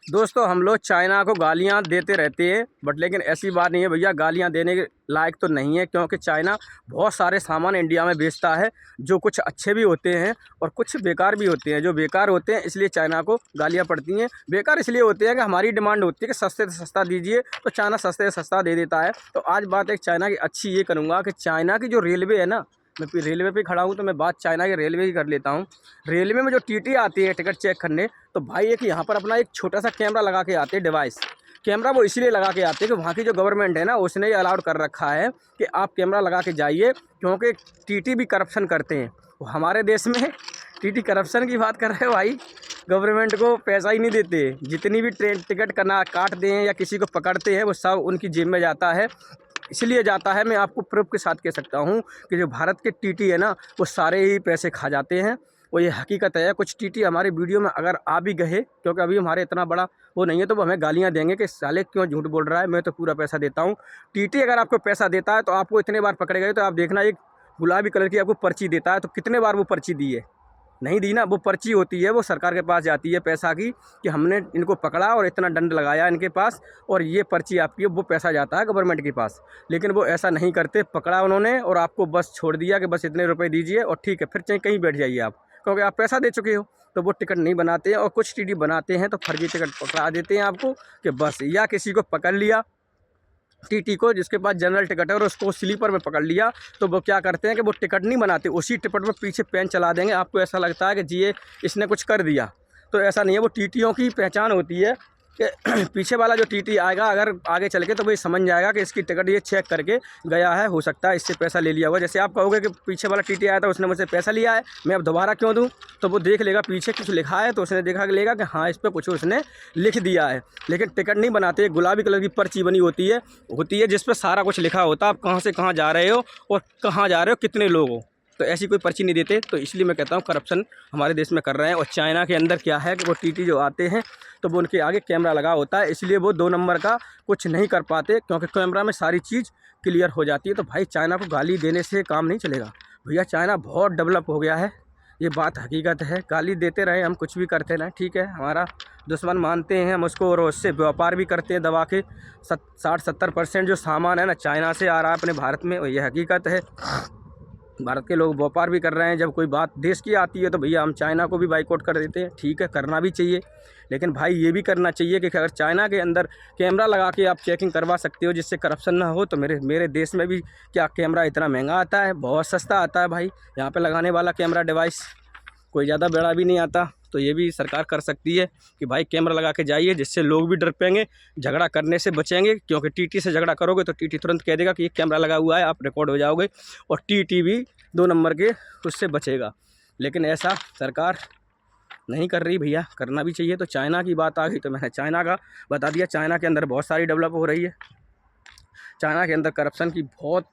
दोस्तों हम लोग चाइना को गालियां देते रहते हैं बट लेकिन ऐसी बात नहीं है भैया, गालियां देने के लायक तो नहीं है, क्योंकि चाइना बहुत सारे सामान इंडिया में बेचता है जो कुछ अच्छे भी होते हैं और कुछ बेकार भी होते हैं। जो बेकार होते हैं इसलिए चाइना को गालियां पड़ती हैं। बेकार इसलिए होते हैं कि हमारी डिमांड होती है कि सस्ते से सस्ता दीजिए, तो चाइना सस्ते से सस्ता दे देता है। तो आज बात एक चाइना की अच्छी ये करूँगा कि चाइना की जो रेलवे है ना, मैं फिर रेलवे पे खड़ा हूँ तो मैं बात चाइना के रेलवे की कर लेता हूँ। रेलवे में जो टीटी आती है टिकट चेक करने, तो भाई एक यहाँ पर अपना एक छोटा सा कैमरा लगा के आते हैं, डिवाइस कैमरा। वो इसलिए लगा के आते हैं कि वहाँ की जो गवर्नमेंट है ना, उसने ये अलाउड कर रखा है कि आप कैमरा लगा के जाइए, क्योंकि टीटी भी करप्शन करते हैं। वो हमारे देश में टीटी करप्शन की बात कर रहे हो भाई, गवर्नमेंट को पैसा ही नहीं देते। जितनी भी ट्रेन टिकट करना काटते हैं या किसी को पकड़ते हैं वो सब उनकी जेब में जाता है। इसलिए जाता है, मैं आपको प्रूफ के साथ कह सकता हूँ कि जो भारत के टीटी है ना, वो सारे ही पैसे खा जाते हैं। वो ये हकीकत है। कुछ टीटी हमारे वीडियो में अगर आ भी गए, क्योंकि अभी हमारे इतना बड़ा वो नहीं है, तो वो हमें गालियाँ देंगे कि साले क्यों झूठ बोल रहा है, मैं तो पूरा पैसा देता हूँ। टीटी अगर आपको पैसा देता है तो आपको इतने बार पकड़े गए तो आप देखना, एक गुलाबी कलर की आपको पर्ची देता है, तो कितने बार वो पर्ची दी है? नहीं दी ना। वो पर्ची होती है, वो सरकार के पास जाती है पैसा की, कि हमने इनको पकड़ा और इतना दंड लगाया इनके पास, और ये पर्ची आपकी, वो पैसा जाता है गवर्नमेंट के पास। लेकिन वो ऐसा नहीं करते। पकड़ा उन्होंने और आपको बस छोड़ दिया कि बस इतने रुपए दीजिए और ठीक है, फिर चाहे कहीं बैठ जाइए आप, क्योंकि आप पैसा दे चुके हो। तो वो टिकट नहीं बनाते हैं, और कुछ टीटी बनाते हैं तो फर्जी टिकट पकड़ा देते हैं आपको कि बस, या किसी को पकड़ लिया टीटी को जिसके पास जनरल टिकट है और उसको स्लीपर में पकड़ लिया, तो वो क्या करते हैं कि वो टिकट नहीं बनाते, उसी टिकट में पीछे पेन चला देंगे। आपको ऐसा लगता है कि जी ये इसने कुछ कर दिया, तो ऐसा नहीं है। वो टीटियों की पहचान होती है कि पीछे वाला जो टीटी आएगा, अगर आगे चल के, तो वो ये समझ जाएगा कि इसकी टिकट ये चेक करके गया है, हो सकता है इससे पैसा ले लिया होगा। जैसे आप कहोगे कि पीछे वाला टीटी आया था, उसने मुझसे पैसा लिया है, मैं अब दोबारा क्यों दूं? तो वो देख लेगा पीछे कुछ लिखा है, तो उसने देखा लेगा कि हाँ इस पर कुछ उसने लिख दिया है। लेकिन टिकट नहीं बनाते। गुलाबी कलर की पर्ची बनी होती है जिस पर सारा कुछ लिखा होता है, आप कहाँ से कहाँ जा रहे हो और कहाँ जा रहे हो, कितने लोग हो। तो ऐसी कोई पर्ची नहीं देते। तो इसलिए मैं कहता हूँ करप्शन हमारे देश में कर रहे हैं। और चाइना के अंदर क्या है कि वो टीटी जो आते हैं तो वो उनके आगे कैमरा लगा होता है, इसलिए वो 2 नंबर का कुछ नहीं कर पाते, क्योंकि कैमरा में सारी चीज़ क्लियर हो जाती है। तो भाई चाइना को गाली देने से काम नहीं चलेगा भैया। चाइना बहुत डेवलप हो गया है, ये बात हकीकत है। गाली देते रहे, हम कुछ भी करते रहें, ठीक है, हमारा दुश्मन मानते हैं हम उसको, और उससे व्यापार भी करते हैं दबा के। 60-70% जो सामान है ना चाइना से आ रहा है अपने भारत में, और ये हकीकत है। भारत के लोग व्यापार भी कर रहे हैं। जब कोई बात देश की आती है तो भैया हम चाइना को भी बाइकआउट कर देते हैं, ठीक है, करना भी चाहिए। लेकिन भाई ये भी करना चाहिए कि अगर चाइना के अंदर कैमरा लगा के आप चेकिंग करवा सकते हो जिससे करप्शन ना हो, तो मेरे देश में भी क्या कैमरा इतना महंगा आता है? बहुत सस्ता आता है भाई। यहाँ पे लगाने वाला कैमरा डिवाइस कोई ज़्यादा बड़ा भी नहीं आता। तो ये भी सरकार कर सकती है कि भाई कैमरा लगा के जाइए, जिससे लोग भी डर पाएंगे, झगड़ा करने से बचेंगे। क्योंकि टीटी से झगड़ा करोगे तो टीटी तुरंत कह देगा कि ये कैमरा लगा हुआ है, आप रिकॉर्ड हो जाओगे, और टीटी भी 2 नंबर के उससे बचेगा। लेकिन ऐसा सरकार नहीं कर रही भैया, करना भी चाहिए। तो चाइना की बात आ गई तो मैंने चाइना का बता दिया। चाइना के अंदर बहुत सारी डेवलप हो रही है। चाइना के अंदर करप्शन की बहुत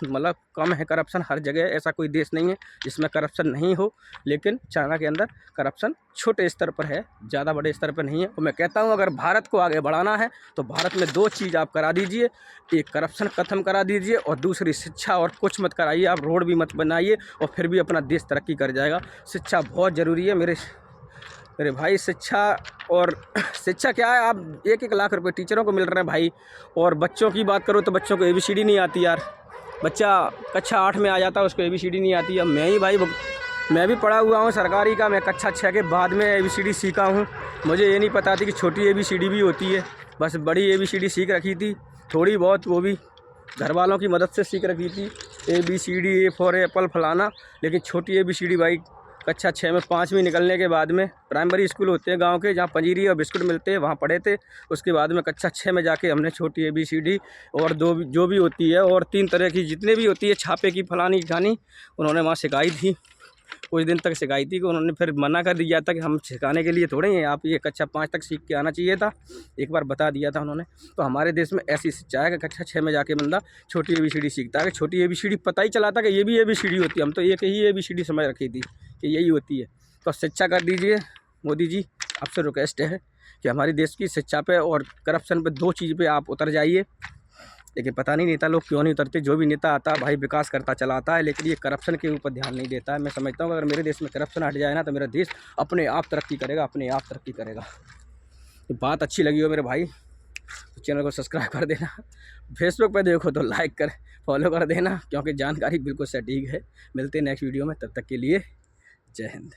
मतलब कम है करप्शन। हर जगह ऐसा कोई देश नहीं है जिसमें करप्शन नहीं हो, लेकिन चाइना के अंदर करप्शन छोटे स्तर पर है, ज़्यादा बड़े स्तर पर नहीं है। तो मैं कहता हूँ अगर भारत को आगे बढ़ाना है तो भारत में 2 चीज़ आप करा दीजिए, एक करप्शन ख़त्म करा दीजिए और दूसरी शिक्षा। और कुछ मत कराइए, आप रोड भी मत बनाइए और फिर भी अपना देश तरक्की कर जाएगा। शिक्षा बहुत ज़रूरी है मेरे भाई। शिक्षा, और शिक्षा क्या है, आप 1-1 लाख रुपए टीचरों को मिल रहे हैं भाई। और बच्चों की बात करो तो बच्चों को ABCD नहीं आती यार। बच्चा कक्षा 8 में आ जाता है, उसको ABCD नहीं आती। अब मैं भी पढ़ा हुआ हूँ सरकारी का, मैं कक्षा 6 के बाद में ABCD सीखा हूँ। मुझे ये नहीं पता थी कि छोटी ABCD भी होती है। बस बड़ी ABCD सीख रखी थी थोड़ी बहुत, वो भी घर वालों की मदद से सीख रखी थी। ABCD, A फॉर एप्पल फलाना। लेकिन छोटी ABCD भाई कक्षा 6 में 5वीं निकलने के बाद में, प्राइमरी स्कूल होते हैं गांव के जहां पंजीरी और बिस्कुट मिलते हैं, वहां पढ़े थे। उसके बाद में कक्षा 6 में जाके हमने छोटी ABCD और जो भी होती है, और 3 तरह की जितने भी होती है, छापे की फलानी ढानी, उन्होंने वहाँ सिखाई थी। कुछ दिन तक सिखाई थी कि उन्होंने फिर मना कर दिया था कि हम सिखाने के लिए थोड़े हैं, आप ये कक्षा 5 तक सीख के आना चाहिए था, एक बार बता दिया था उन्होंने। तो हमारे देश में ऐसी शिक्षा है कि कक्षा 6 में जाके बंदा छोटी ABCD सीखता है। कि छोटी ABCD पता ही चला था कि ये भी ABCD होती है, हम तो एक ही ABCD समझ रखी थी कि यही होती है। तो शिक्षा कर दीजिए मोदी जी, आपसे रिक्वेस्ट है कि हमारे देश की शिक्षा पे और करप्शन पे 2 चीज़ पे आप उतर जाइए। लेकिन पता नहीं नेता लोग क्यों नहीं उतरते। जो भी नेता आता है भाई विकास करता चला आता है, लेकिन ये करप्शन के ऊपर ध्यान नहीं देता है। मैं समझता हूँ अगर मेरे देश में करप्शन हट जाए ना तो मेरा देश अपने आप तरक्की करेगा, अपने आप तरक्की करेगा। तो बात अच्छी लगी हो मेरे भाई तो चैनल को सब्सक्राइब कर देना। फेसबुक पे देखो तो लाइक कर फॉलो कर देना, क्योंकि जानकारी बिल्कुल सटीक है। मिलते हैं नेक्स्ट वीडियो में, तब तक के लिए जय हिंद।